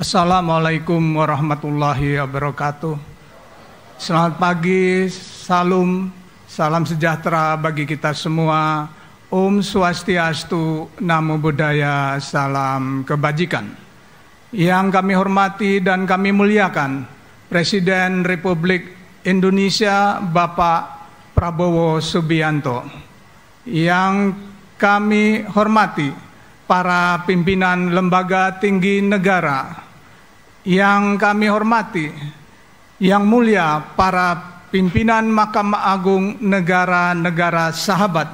Assalamualaikum warahmatullahi wabarakatuh. Selamat pagi, salam sejahtera bagi kita semua. Om Swastiastu, Namo Buddhaya, salam kebajikan. Yang kami hormati dan kami muliakan Presiden Republik Indonesia Bapak Prabowo Subianto. Yang kami hormati para pimpinan lembaga tinggi negara. Yang kami hormati, yang mulia para pimpinan Mahkamah Agung negara-negara sahabat,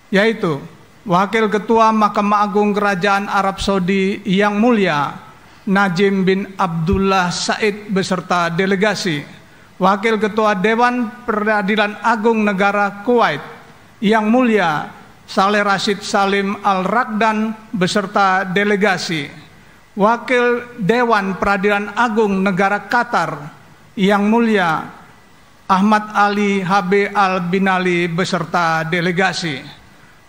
yaitu Wakil Ketua Mahkamah Agung Kerajaan Arab Saudi yang mulia Najim bin Abdullah Said beserta delegasi, Wakil Ketua Dewan Peradilan Agung Negara Kuwait yang mulia Saleh Rashid Salim Al-Rakdan beserta delegasi, Wakil Dewan Peradilan Agung Negara Qatar yang mulia Ahmad Ali HB Al-Binali beserta delegasi,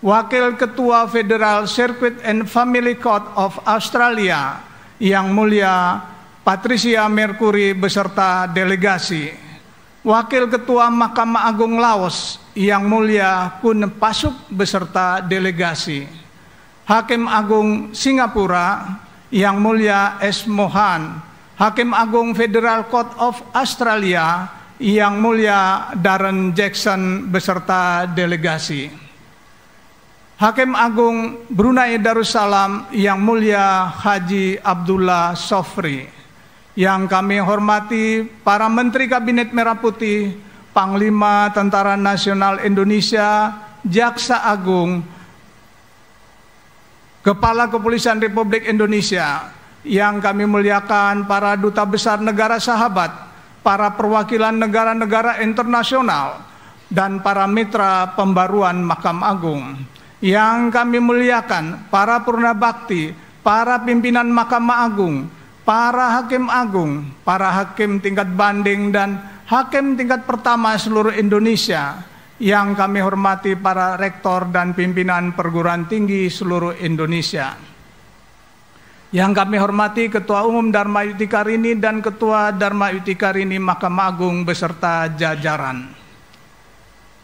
Wakil Ketua Federal Circuit and Family Court of Australia yang mulia Patricia Mercury beserta delegasi, Wakil Ketua Mahkamah Agung Laos yang mulia Kun Pasuk beserta delegasi, Hakim Agung Singapura yang mulia S. Mohan, Hakim Agung Federal Court of Australia yang mulia Darren Jackson beserta delegasi, Hakim Agung Brunei Darussalam yang mulia Haji Abdullah Sofri. Yang kami hormati para Menteri Kabinet Merah Putih, Panglima Tentara Nasional Indonesia, Jaksa Agung, Kepala Kepolisian Republik Indonesia, yang kami muliakan para duta besar negara sahabat, para perwakilan negara-negara internasional, dan para mitra pembaruan Mahkamah Agung. Yang kami muliakan para purna bakti, para pimpinan Mahkamah Agung, para hakim agung, para hakim tingkat banding dan hakim tingkat pertama seluruh Indonesia. Yang kami hormati para rektor dan pimpinan perguruan tinggi seluruh Indonesia. Yang kami hormati Ketua Umum Dharma Yuti Karini dan Ketua Dharma Yuti Karini Mahkamah Agung beserta jajaran.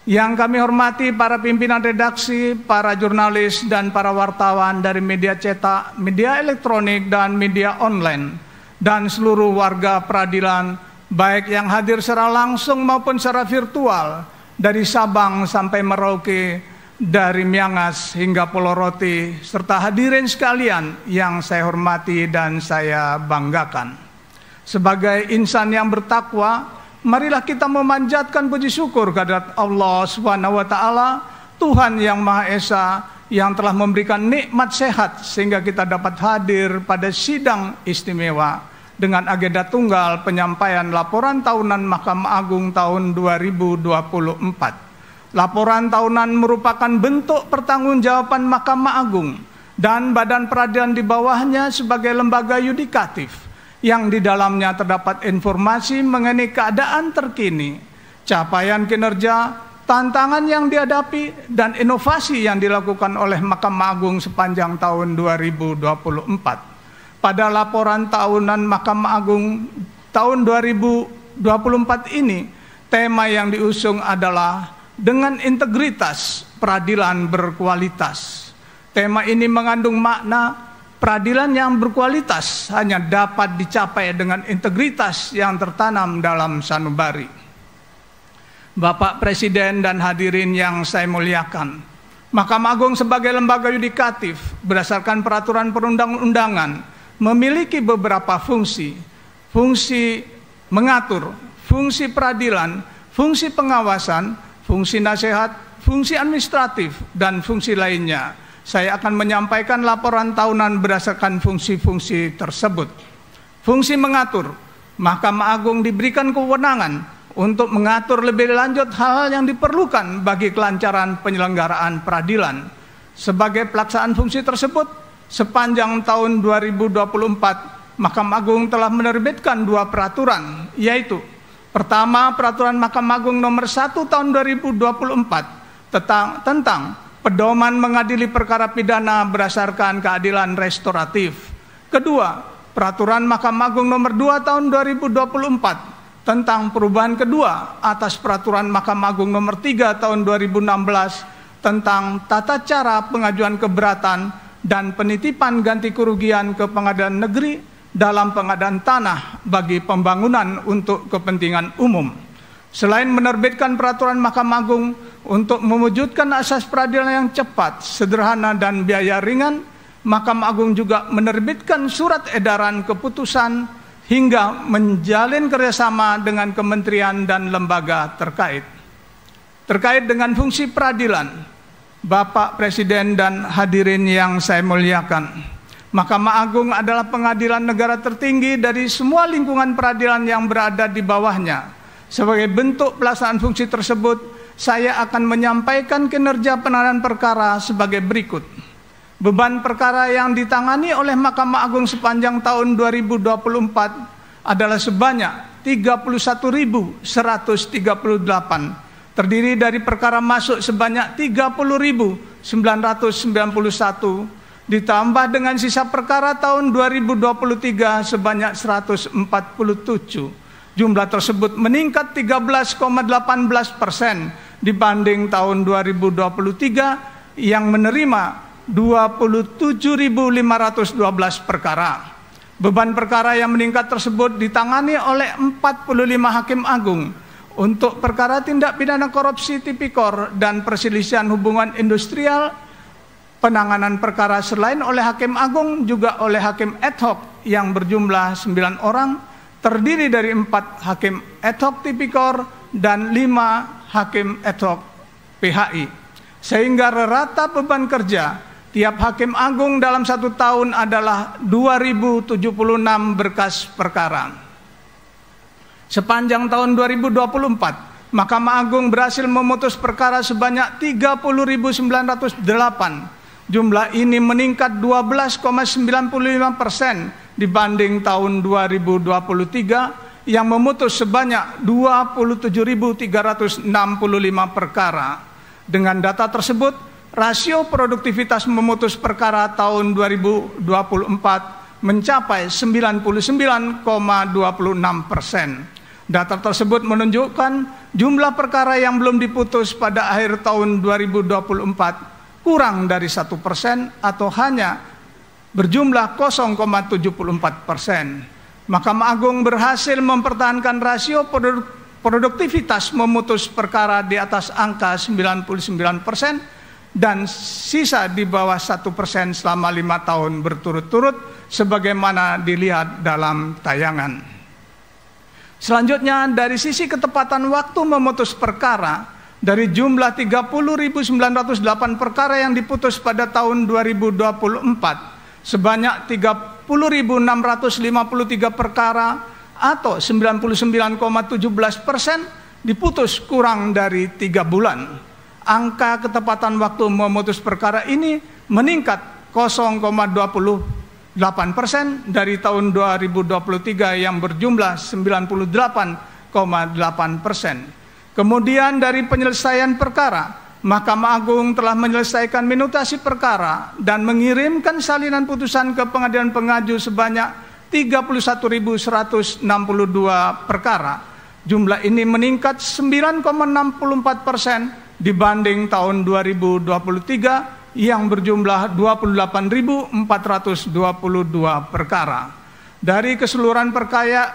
Yang kami hormati para pimpinan redaksi, para jurnalis dan para wartawan dari media cetak, media elektronik dan media online, dan seluruh warga peradilan, baik yang hadir secara langsung maupun secara virtual, dari Sabang sampai Merauke, dari Miangas hingga Pulau Roti, serta hadirin sekalian yang saya hormati dan saya banggakan. Sebagai insan yang bertakwa, marilah kita memanjatkan puji syukur kehadirat Allah Subhanahu wa Ta'ala, Tuhan yang Maha Esa, yang telah memberikan nikmat sehat sehingga kita dapat hadir pada sidang istimewa dengan agenda tunggal penyampaian laporan tahunan Mahkamah Agung tahun 2024. Laporan tahunan merupakan bentuk pertanggungjawaban Mahkamah Agung dan badan peradilan di bawahnya sebagai lembaga yudikatif yang di dalamnya terdapat informasi mengenai keadaan terkini, capaian kinerja, tantangan yang dihadapi, dan inovasi yang dilakukan oleh Mahkamah Agung sepanjang tahun 2024. Pada laporan tahunan Mahkamah Agung tahun 2024 ini, tema yang diusung adalah dengan integritas peradilan berkualitas. Tema ini mengandung makna peradilan yang berkualitas hanya dapat dicapai dengan integritas yang tertanam dalam sanubari. Bapak Presiden dan hadirin yang saya muliakan, Mahkamah Agung sebagai lembaga yudikatif berdasarkan peraturan perundang-undangan memiliki beberapa fungsi. Fungsi mengatur, fungsi peradilan, fungsi pengawasan, fungsi nasihat, fungsi administratif, dan fungsi lainnya. Saya akan menyampaikan laporan tahunan berdasarkan fungsi-fungsi tersebut. Fungsi mengatur, Mahkamah Agung diberikan kewenangan untuk mengatur lebih lanjut hal-hal yang diperlukan bagi kelancaran penyelenggaraan peradilan. Sebagai pelaksanaan fungsi tersebut, sepanjang tahun 2024, Mahkamah Agung telah menerbitkan 2 peraturan, yaitu pertama, Peraturan Mahkamah Agung nomor 1 tahun 2024 tentang pedoman mengadili perkara pidana berdasarkan keadilan restoratif. Kedua, Peraturan Mahkamah Agung Nomor 2 Tahun 2024 tentang perubahan kedua atas Peraturan Mahkamah Agung Nomor 3 Tahun 2016 tentang tata cara pengajuan keberatan dan penitipan ganti kerugian ke pengadilan negeri dalam pengadaan tanah bagi pembangunan untuk kepentingan umum. Selain menerbitkan peraturan Mahkamah Agung untuk mewujudkan asas peradilan yang cepat, sederhana, dan biaya ringan, Mahkamah Agung juga menerbitkan surat edaran keputusan hingga menjalin kerjasama dengan kementerian dan lembaga terkait. Terkait dengan fungsi peradilan, Bapak Presiden dan hadirin yang saya muliakan, Mahkamah Agung adalah pengadilan negara tertinggi dari semua lingkungan peradilan yang berada di bawahnya. Sebagai bentuk pelaksanaan fungsi tersebut, saya akan menyampaikan kinerja penanganan perkara sebagai berikut. Beban perkara yang ditangani oleh Mahkamah Agung sepanjang tahun 2024 adalah sebanyak 31.138, terdiri dari perkara masuk sebanyak 30.991, ditambah dengan sisa perkara tahun 2023 sebanyak 147. Jumlah tersebut meningkat 13,18% dibanding tahun 2023 yang menerima 27.512 perkara. Beban perkara yang meningkat tersebut ditangani oleh 45 hakim agung untuk perkara tindak pidana korupsi tipikor dan perselisihan hubungan industrial. Penanganan perkara selain oleh hakim agung juga oleh hakim ad hoc yang berjumlah 9 orang, terdiri dari 4 hakim ad hoc tipikor dan 5 hakim ad hoc PHI. Sehingga rata beban kerja tiap hakim agung dalam 1 tahun adalah 2.076 berkas perkara. Sepanjang tahun 2024, Mahkamah Agung berhasil memutus perkara sebanyak 30.908. Jumlah ini meningkat 12,95% dibanding tahun 2023 yang memutus sebanyak 27.365 perkara. Dengan data tersebut, rasio produktivitas memutus perkara tahun 2024 mencapai 99,26%. Data tersebut menunjukkan jumlah perkara yang belum diputus pada akhir tahun 2024 kurang dari 1% atau hanya berjumlah 0,74%. Mahkamah Agung berhasil mempertahankan rasio produktivitas memutus perkara di atas angka 99% dan sisa di bawah 1% selama 5 tahun berturut-turut sebagaimana dilihat dalam tayangan. Selanjutnya, dari sisi ketepatan waktu memutus perkara, dari jumlah 30.908 perkara yang diputus pada tahun 2024, sebanyak 30.653 perkara atau 99,17% diputus kurang dari 3 bulan. Angka ketepatan waktu memutus perkara ini meningkat 0,28% dari tahun 2023 yang berjumlah 98,8%. Kemudian dari penyelesaian perkara, Mahkamah Agung telah menyelesaikan minutasi perkara dan mengirimkan salinan putusan ke pengadilan pengaju sebanyak 31.162 perkara. Jumlah ini meningkat 9,64% dibanding tahun 2023 yang berjumlah 28.422 perkara. Dari keseluruhan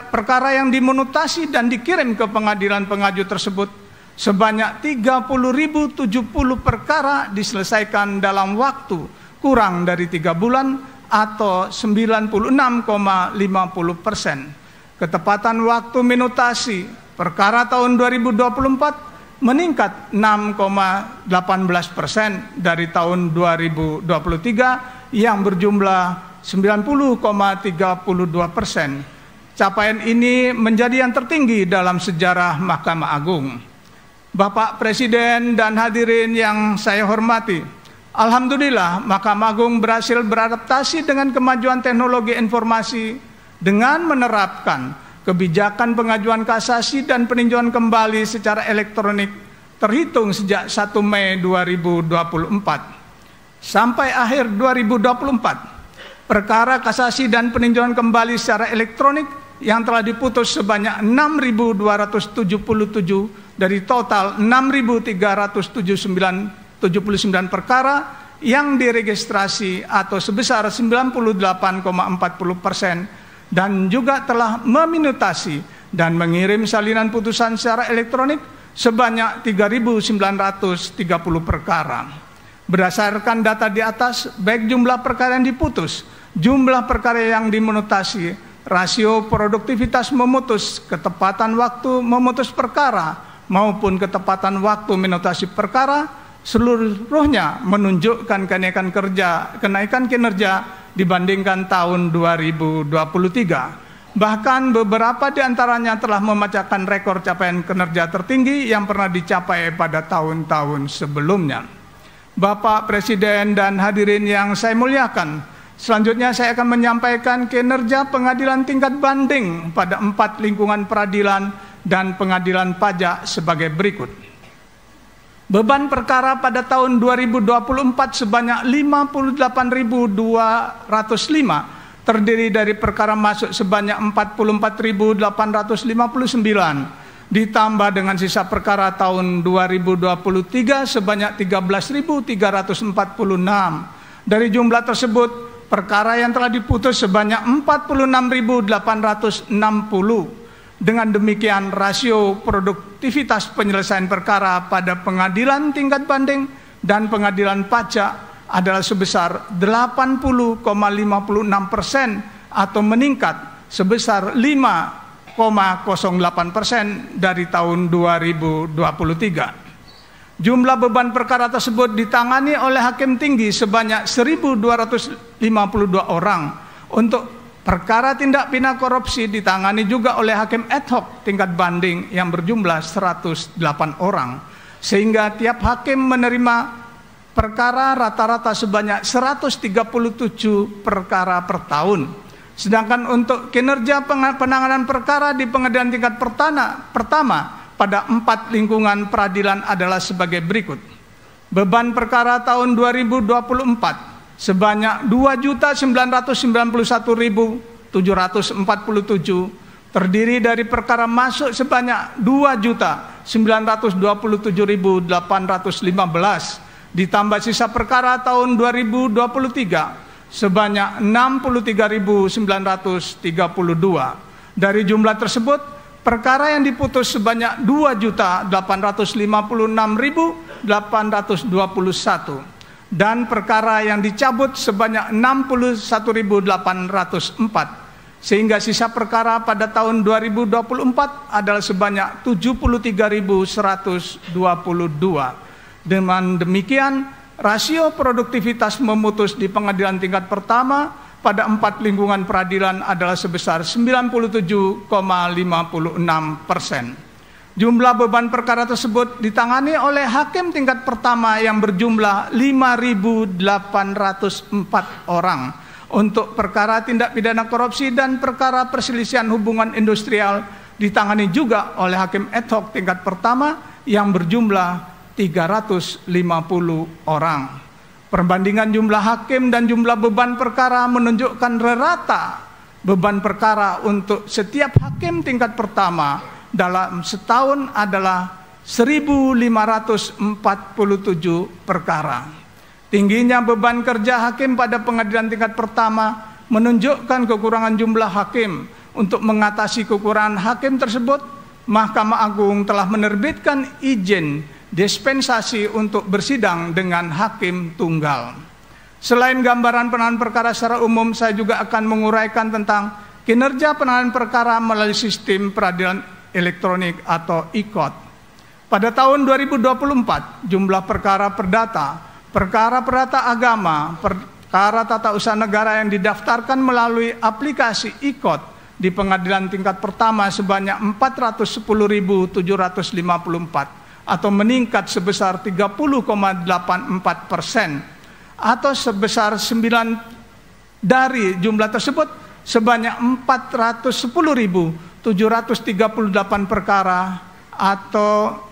perkara yang dimunutasi dan dikirim ke pengadilan pengaju tersebut, sebanyak 30.070 perkara diselesaikan dalam waktu kurang dari 3 bulan atau 96,50%. Ketepatan waktu minutasi perkara tahun 2024 meningkat 6,18% dari tahun 2023 yang berjumlah 90,32%. Capaian ini menjadi yang tertinggi dalam sejarah Mahkamah Agung. Bapak Presiden dan hadirin yang saya hormati, alhamdulillah Mahkamah Agung berhasil beradaptasi dengan kemajuan teknologi informasi dengan menerapkan kebijakan pengajuan kasasi dan peninjauan kembali secara elektronik terhitung sejak 1 Mei 2024. Sampai akhir 2024, perkara kasasi dan peninjauan kembali secara elektronik yang telah diputus sebanyak 6.277 dari total 6.379 perkara yang diregistrasi atau sebesar 98,40%, dan juga telah meminutasi dan mengirim salinan putusan secara elektronik sebanyak 3.930 perkara. Berdasarkan data di atas, baik jumlah perkara yang diputus, jumlah perkara yang diminutasi, rasio produktivitas memutus, ketepatan waktu memutus perkara, maupun ketepatan waktu minutasi perkara, seluruhnya menunjukkan kenaikan kinerja dibandingkan tahun 2023. Bahkan beberapa di antaranya telah memecahkan rekor capaian kinerja tertinggi yang pernah dicapai pada tahun-tahun sebelumnya. Bapak Presiden dan hadirin yang saya muliakan, selanjutnya saya akan menyampaikan kinerja pengadilan tingkat banding pada 4 lingkungan peradilan dan pengadilan pajak sebagai berikut. Beban perkara pada tahun 2024 sebanyak 58.205, terdiri dari perkara masuk sebanyak 44.859, ditambah dengan sisa perkara tahun 2023 sebanyak 13.346. Dari jumlah tersebut, perkara yang telah diputus sebanyak 46.860. Dengan demikian, rasio produktivitas penyelesaian perkara pada pengadilan tingkat banding dan pengadilan pajak adalah sebesar 80,56% atau meningkat sebesar 5,08% dari tahun 2023. Jumlah beban perkara tersebut ditangani oleh hakim tinggi sebanyak 1.252 orang. Untuk perkara tindak pidana korupsi ditangani juga oleh hakim ad hoc tingkat banding yang berjumlah 108 orang. Sehingga tiap hakim menerima perkara rata-rata sebanyak 137 perkara per tahun. Sedangkan untuk kinerja penanganan perkara di pengadilan tingkat pertama pada 4 lingkungan peradilan adalah sebagai berikut. Beban perkara tahun 2024 sebanyak 2.991.747, terdiri dari perkara masuk sebanyak 2.927.815, ditambah sisa perkara tahun 2023 sebanyak 63.932. Dari jumlah tersebut, perkara yang diputus sebanyak 2.856.821 dan perkara yang dicabut sebanyak 61.804, sehingga sisa perkara pada tahun 2024 adalah sebanyak 73.122. Dengan demikian, rasio produktivitas memutus di pengadilan tingkat pertama pada 4 lingkungan peradilan adalah sebesar 97,56%. Jumlah beban perkara tersebut ditangani oleh hakim tingkat pertama yang berjumlah 5.804 orang. Untuk perkara tindak pidana korupsi dan perkara perselisihan hubungan industrial ditangani juga oleh hakim ad hoc tingkat pertama yang berjumlah 350 orang. Perbandingan jumlah hakim dan jumlah beban perkara menunjukkan rata beban perkara untuk setiap hakim tingkat pertama dalam setahun adalah 1.547 perkara. Tingginya beban kerja hakim pada pengadilan tingkat pertama menunjukkan kekurangan jumlah hakim. Untuk mengatasi kekurangan hakim tersebut, Mahkamah Agung telah menerbitkan izin dispensasi untuk bersidang dengan hakim tunggal. Selain gambaran penanganan perkara secara umum, saya juga akan menguraikan tentang kinerja penanganan perkara melalui sistem peradilan elektronik atau e-court. Pada tahun 2024, jumlah perkara perdata agama, perkara tata usaha negara yang didaftarkan melalui aplikasi e-court di pengadilan tingkat pertama sebanyak 410.754 atau meningkat sebesar 30,84%, atau sebesar 9 dari jumlah tersebut sebanyak 410.738 perkara atau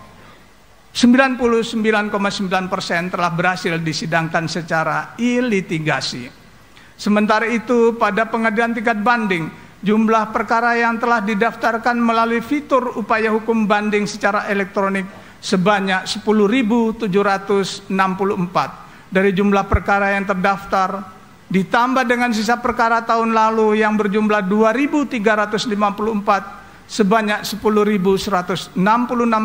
99,9% telah berhasil disidangkan secara e-litigasi. Sementara itu, pada pengadilan tingkat banding, jumlah perkara yang telah didaftarkan melalui fitur upaya hukum banding secara elektronik sebanyak 10.764. Dari jumlah perkara yang terdaftar, ditambah dengan sisa perkara tahun lalu yang berjumlah 2.354, sebanyak 10.166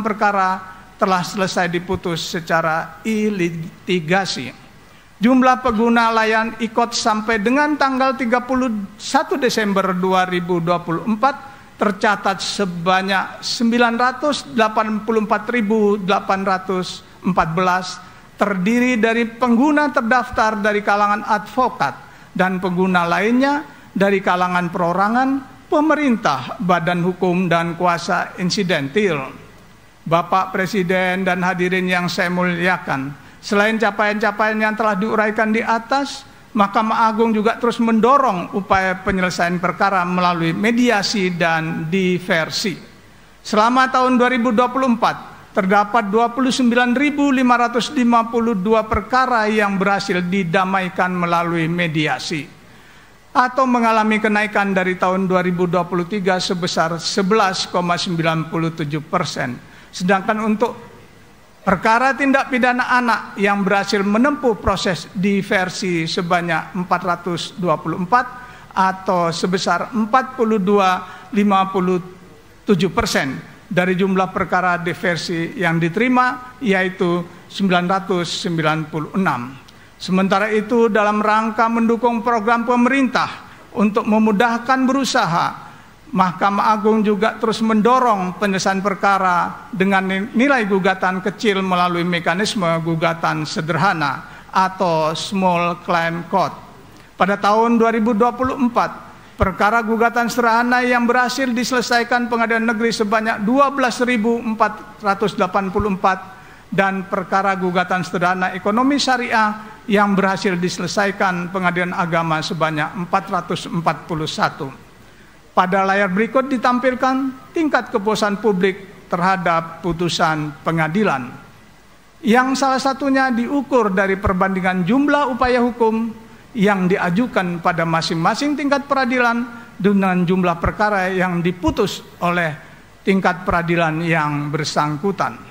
perkara telah selesai diputus secara e-litigasi. Jumlah pengguna layanan e-court sampai dengan tanggal 31 Desember 2024 tercatat sebanyak 984.814, terdiri dari pengguna terdaftar dari kalangan advokat dan pengguna lainnya dari kalangan perorangan, pemerintah, badan hukum, dan kuasa insidentil. Bapak Presiden dan hadirin yang saya muliakan, selain capaian-capaian yang telah diuraikan di atas, Mahkamah Agung juga terus mendorong upaya penyelesaian perkara melalui mediasi dan diversi. Selama tahun 2024, terdapat 29.552 perkara yang berhasil didamaikan melalui mediasi atau mengalami kenaikan dari tahun 2023 sebesar 11,97%. Sedangkan untuk perkara tindak pidana anak yang berhasil menempuh proses diversi sebanyak 424 atau sebesar 42,57% dari jumlah perkara diversi yang diterima, yaitu 996. Sementara itu, dalam rangka mendukung program pemerintah untuk memudahkan berusaha, Mahkamah Agung juga terus mendorong penyelesaian perkara dengan nilai gugatan kecil melalui mekanisme gugatan sederhana atau small claim court. Pada tahun 2024, perkara gugatan sederhana yang berhasil diselesaikan Pengadilan Negeri sebanyak 12.484 dan perkara gugatan sederhana ekonomi syariah yang berhasil diselesaikan Pengadilan Agama sebanyak 441. Pada layar berikut ditampilkan tingkat kepuasan publik terhadap putusan pengadilan, yang salah satunya diukur dari perbandingan jumlah upaya hukum yang diajukan pada masing-masing tingkat peradilan dengan jumlah perkara yang diputus oleh tingkat peradilan yang bersangkutan.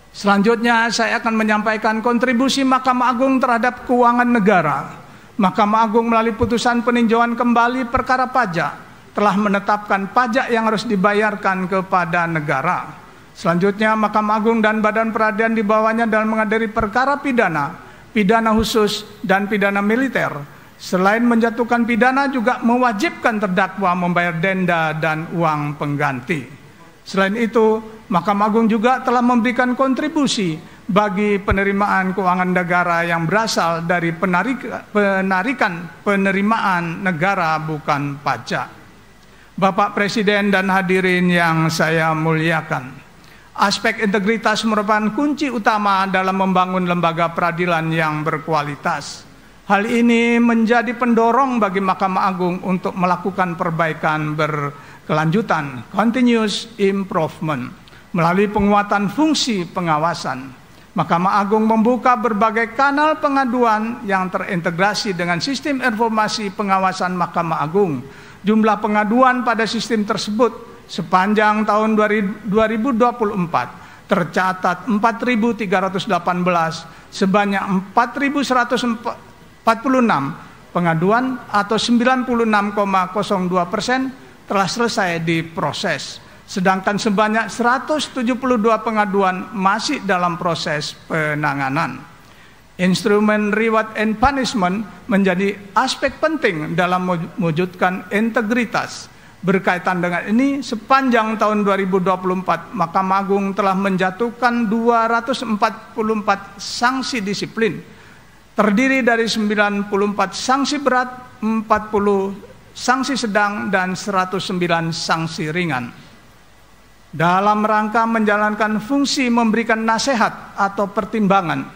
Selanjutnya saya akan menyampaikan kontribusi Mahkamah Agung terhadap keuangan negara. Mahkamah Agung melalui putusan peninjauan kembali perkara pajak telah menetapkan pajak yang harus dibayarkan kepada negara. Selanjutnya, Mahkamah Agung dan badan peradilan di bawahnya dalam mengadili perkara pidana, pidana khusus, dan pidana militer. Selain menjatuhkan pidana, juga mewajibkan terdakwa membayar denda dan uang pengganti. Selain itu, Mahkamah Agung juga telah memberikan kontribusi bagi penerimaan keuangan negara yang berasal dari penarikan penerimaan negara bukan pajak. Bapak Presiden dan hadirin yang saya muliakan, aspek integritas merupakan kunci utama dalam membangun lembaga peradilan yang berkualitas. Hal ini menjadi pendorong bagi Mahkamah Agung untuk melakukan perbaikan berkelanjutan, continuous improvement, melalui penguatan fungsi pengawasan. Mahkamah Agung membuka berbagai kanal pengaduan yang terintegrasi dengan sistem informasi pengawasan Mahkamah Agung. Jumlah pengaduan pada sistem tersebut sepanjang tahun 2024 tercatat 4.318, sebanyak 4.146 pengaduan atau 96,02% telah selesai diproses. Sedangkan sebanyak 172 pengaduan masih dalam proses penanganan. Instrumen reward and punishment menjadi aspek penting dalam mewujudkan integritas. Berkaitan dengan ini, sepanjang tahun 2024, Mahkamah Agung telah menjatuhkan 244 sanksi disiplin, terdiri dari 94 sanksi berat, 40 sanksi sedang, dan 109 sanksi ringan. Dalam rangka menjalankan fungsi memberikan nasihat atau pertimbangan,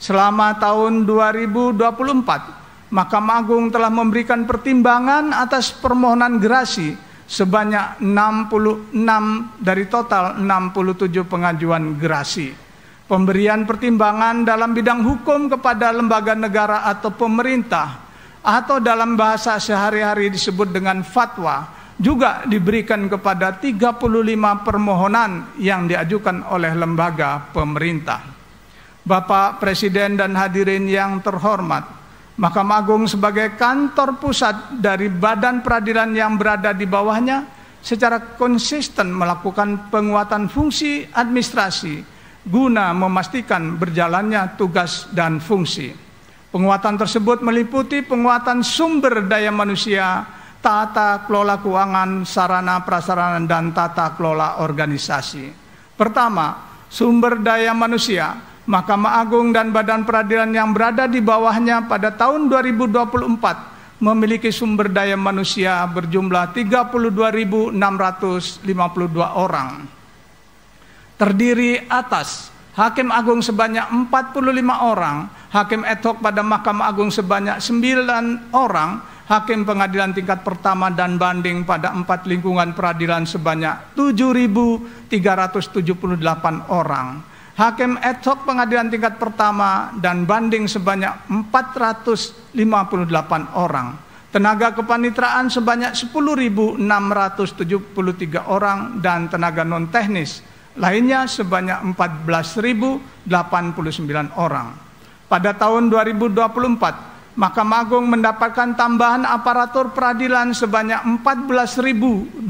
selama tahun 2024, Mahkamah Agung telah memberikan pertimbangan atas permohonan gerasi sebanyak 66 dari total 67 pengajuan gerasi. Pemberian pertimbangan dalam bidang hukum kepada lembaga negara atau pemerintah atau dalam bahasa sehari-hari disebut dengan fatwa, juga diberikan kepada 35 permohonan yang diajukan oleh lembaga pemerintah. Bapak Presiden dan hadirin yang terhormat, Mahkamah Agung sebagai kantor pusat dari badan peradilan yang berada di bawahnya secara konsisten melakukan penguatan fungsi administrasi guna memastikan berjalannya tugas dan fungsi. Penguatan tersebut meliputi penguatan sumber daya manusia, tata kelola keuangan, sarana prasarana, dan tata kelola organisasi. Pertama, sumber daya manusia. Mahkamah Agung dan badan peradilan yang berada di bawahnya pada tahun 2024 memiliki sumber daya manusia berjumlah 32.652 orang. Terdiri atas Hakim Agung sebanyak 45 orang, Hakim ad hoc pada Mahkamah Agung sebanyak 9 orang, Hakim Pengadilan tingkat pertama dan banding pada 4 lingkungan peradilan sebanyak 7.378 orang. Hakim ad hoc Pengadilan tingkat pertama dan banding sebanyak 458 orang. Tenaga kepanitraan sebanyak 10.673 orang dan tenaga non teknis lainnya sebanyak 14.089 orang. Pada tahun 2024, Mahkamah Agung mendapatkan tambahan aparatur peradilan sebanyak 14.216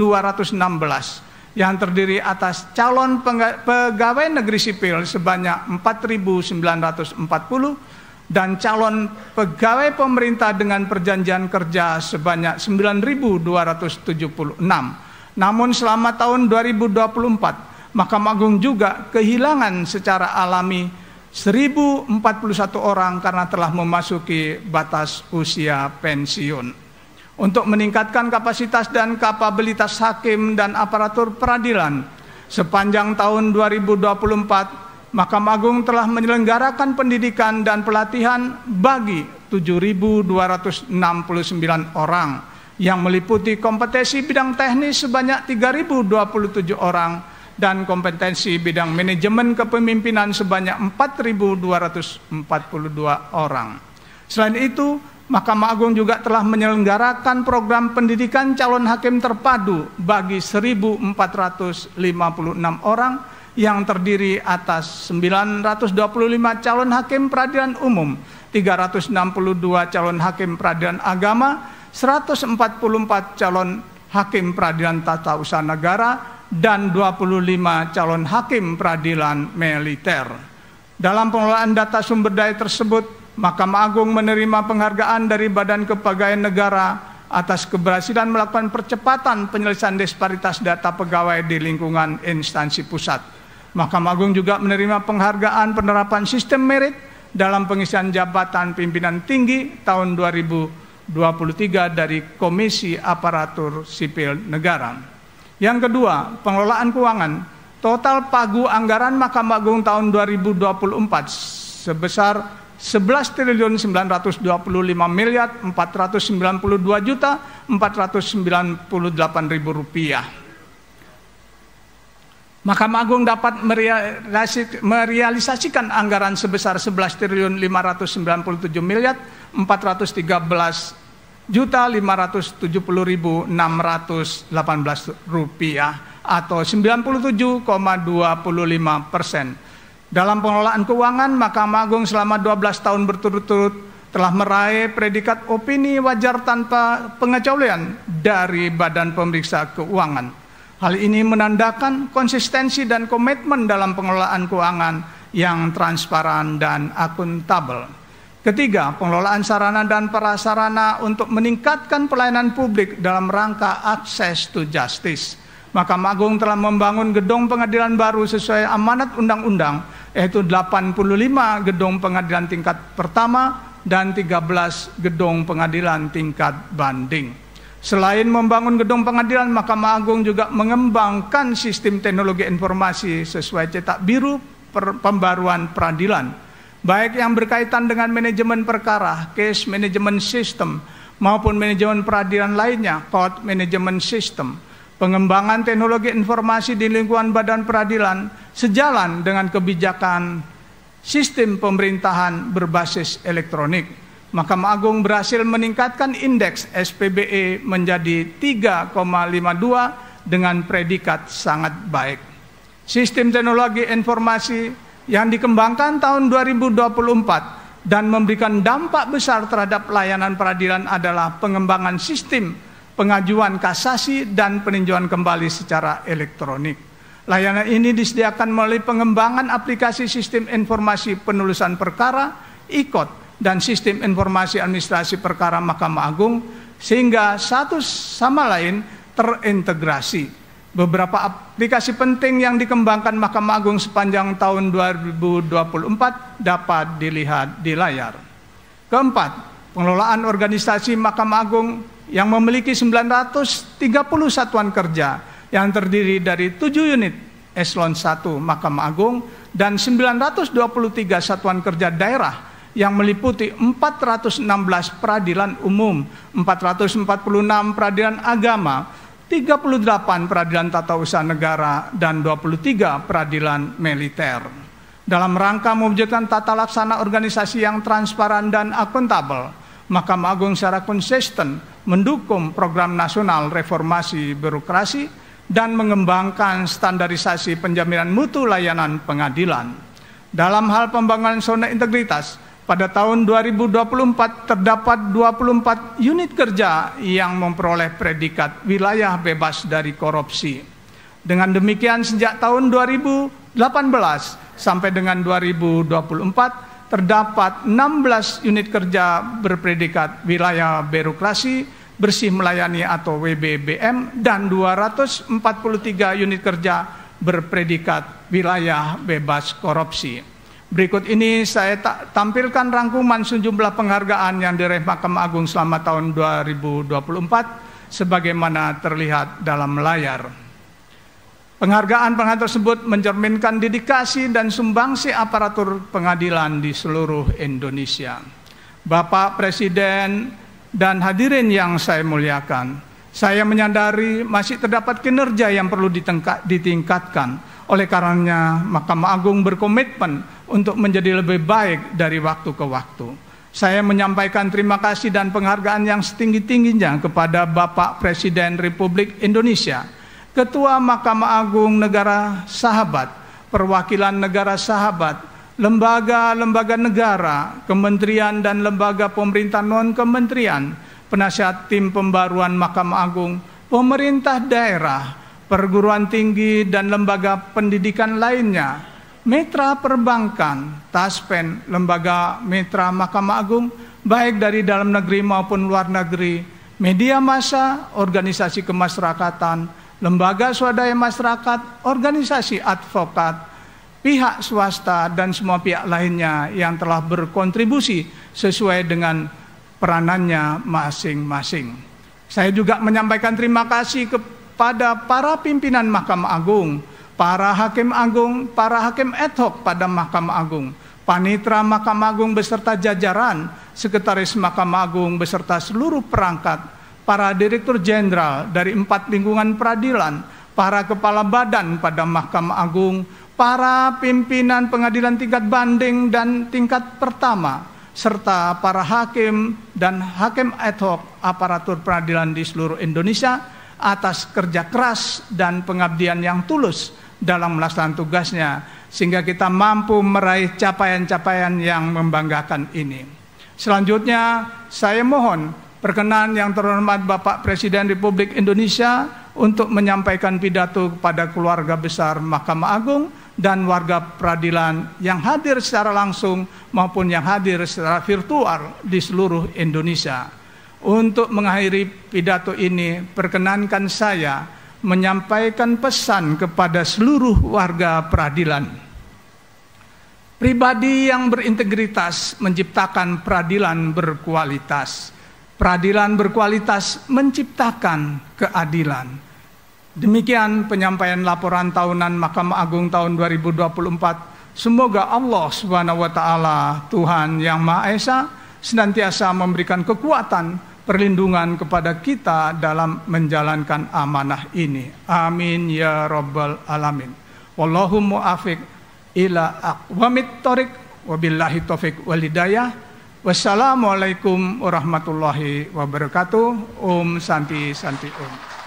yang terdiri atas calon pegawai negeri sipil sebanyak 4.940 dan calon pegawai pemerintah dengan perjanjian kerja sebanyak 9.276. Namun selama tahun 2024, Mahkamah Agung juga kehilangan secara alami 1.041 orang karena telah memasuki batas usia pensiun. Untuk meningkatkan kapasitas dan kapabilitas hakim dan aparatur peradilan, sepanjang tahun 2024, Mahkamah Agung telah menyelenggarakan pendidikan dan pelatihan bagi 7.269 orang, yang meliputi kompetensi bidang teknis sebanyak 3.027 orang, dan kompetensi bidang manajemen kepemimpinan sebanyak 4.242 orang. Selain itu, Mahkamah Agung juga telah menyelenggarakan program pendidikan calon hakim terpadu bagi 1.456 orang yang terdiri atas 925 calon hakim peradilan umum, 362 calon hakim peradilan agama, 144 calon hakim peradilan tata usaha negara, dan 25 calon hakim peradilan militer. Dalam pengelolaan data sumber daya tersebut, Mahkamah Agung menerima penghargaan dari Badan Kepegawaian Negara atas keberhasilan melakukan percepatan penyelesaian disparitas data pegawai di lingkungan instansi pusat. Mahkamah Agung juga menerima penghargaan penerapan sistem merit dalam pengisian jabatan pimpinan tinggi tahun 2023 dari Komisi Aparatur Sipil Negara. Yang kedua, pengelolaan keuangan. Total pagu anggaran Mahkamah Agung tahun 2024 sebesar 11.925.492.498.000 rupiah. Mahkamah Agung dapat merealisasikan anggaran sebesar 11.590.432.570.618 rupiah atau 97,25%. Dalam pengelolaan keuangan, Mahkamah Agung selama 12 tahun berturut-turut telah meraih predikat opini wajar tanpa pengecualian dari Badan Pemeriksa Keuangan. Hal ini menandakan konsistensi dan komitmen dalam pengelolaan keuangan yang transparan dan akuntabel. Ketiga, pengelolaan sarana dan prasarana untuk meningkatkan pelayanan publik dalam rangka access to justice. Mahkamah Agung telah membangun gedung pengadilan baru sesuai amanat undang-undang, yaitu 85 gedung pengadilan tingkat pertama dan 13 gedung pengadilan tingkat banding. Selain membangun gedung pengadilan, Mahkamah Agung juga mengembangkan sistem teknologi informasi sesuai cetak biru pembaruan peradilan, baik yang berkaitan dengan manajemen perkara, case management system, maupun manajemen peradilan lainnya, court management system. Pengembangan teknologi informasi di lingkungan badan peradilan sejalan dengan kebijakan sistem pemerintahan berbasis elektronik. Mahkamah Agung berhasil meningkatkan indeks SPBE menjadi 3,52 dengan predikat sangat baik. Sistem teknologi informasi yang dikembangkan tahun 2024 dan memberikan dampak besar terhadap pelayanan peradilan adalah pengembangan sistem pengajuan kasasi dan peninjauan kembali secara elektronik. Layanan ini disediakan melalui pengembangan aplikasi sistem informasi penulisan perkara, IKOT, dan sistem informasi administrasi perkara Mahkamah Agung sehingga satu sama lain terintegrasi. Beberapa aplikasi penting yang dikembangkan Mahkamah Agung sepanjang tahun 2024 dapat dilihat di layar. Keempat, pengelolaan organisasi Mahkamah Agung yang memiliki 930 satuan kerja yang terdiri dari 7 unit eselon 1 Mahkamah Agung dan 923 satuan kerja daerah yang meliputi 416 peradilan umum, 446 peradilan agama, 38 peradilan tata usaha negara, dan 23 peradilan militer. Dalam rangka mewujudkan tata laksana organisasi yang transparan dan akuntabel, Mahkamah Agung secara konsisten mendukung program nasional reformasi birokrasi dan mengembangkan standarisasi penjaminan mutu layanan pengadilan. Dalam hal pembangunan zona integritas, pada tahun 2024 terdapat 24 unit kerja yang memperoleh predikat wilayah bebas dari korupsi. Dengan demikian sejak tahun 2018 sampai dengan 2024 terdapat 16 unit kerja berpredikat wilayah birokrasi bersih melayani atau WBBM dan 243 unit kerja berpredikat wilayah bebas korupsi. Berikut ini saya tampilkan rangkuman sejumlah penghargaan yang diraih Mahkamah Agung selama tahun 2024 sebagaimana terlihat dalam layar. Penghargaan-penghargaan tersebut mencerminkan dedikasi dan sumbangsi aparatur pengadilan di seluruh Indonesia. Bapak Presiden dan hadirin yang saya muliakan, saya menyadari masih terdapat kinerja yang perlu ditingkatkan. Oleh karenanya, Mahkamah Agung berkomitmen untuk menjadi lebih baik dari waktu ke waktu. Saya menyampaikan terima kasih dan penghargaan yang setinggi-tingginya kepada Bapak Presiden Republik Indonesia, Ketua Mahkamah Agung Negara Sahabat, perwakilan negara sahabat, lembaga-lembaga negara, kementerian dan lembaga pemerintah non-kementerian, penasihat tim pembaruan Mahkamah Agung, pemerintah daerah, perguruan tinggi dan lembaga pendidikan lainnya, mitra perbankan, taspen, lembaga mitra Mahkamah Agung, baik dari dalam negeri maupun luar negeri, media massa, organisasi kemasyarakatan, lembaga swadaya masyarakat, organisasi advokat, pihak swasta, dan semua pihak lainnya yang telah berkontribusi sesuai dengan peranannya masing-masing. Saya juga menyampaikan terima kasih kepada para pimpinan Mahkamah Agung, para hakim agung, para hakim ad hoc pada Mahkamah Agung, panitra Mahkamah Agung beserta jajaran, sekretaris Mahkamah Agung beserta seluruh perangkat, para direktur jenderal dari 4 lingkungan peradilan, para kepala badan pada Mahkamah Agung, para pimpinan pengadilan tingkat banding dan tingkat pertama, serta para hakim dan hakim ad hoc aparatur peradilan di seluruh Indonesia atas kerja keras dan pengabdian yang tulus dalam melaksanakan tugasnya, sehingga kita mampu meraih capaian-capaian yang membanggakan ini. Selanjutnya, saya mohon perkenan yang terhormat Bapak Presiden Republik Indonesia untuk menyampaikan pidato kepada keluarga besar Mahkamah Agung dan warga peradilan yang hadir secara langsung maupun yang hadir secara virtual di seluruh Indonesia. Untuk mengakhiri pidato ini, perkenankan saya menyampaikan pesan kepada seluruh warga peradilan. Pribadi yang berintegritas menciptakan peradilan berkualitas. Peradilan berkualitas menciptakan keadilan. Demikian penyampaian laporan tahunan Mahkamah Agung tahun 2024. Semoga Allah Subhanahu wa taala, Tuhan yang Maha Esa, senantiasa memberikan kekuatan, perlindungan kepada kita dalam menjalankan amanah ini. Amin ya rabbal alamin. Wallahu muwaffiq ila aqwamit thoriq, wabillahi taufiq wal hidayah. Wassalamualaikum warahmatullahi wabarakatuh. Om Santi Santi Om.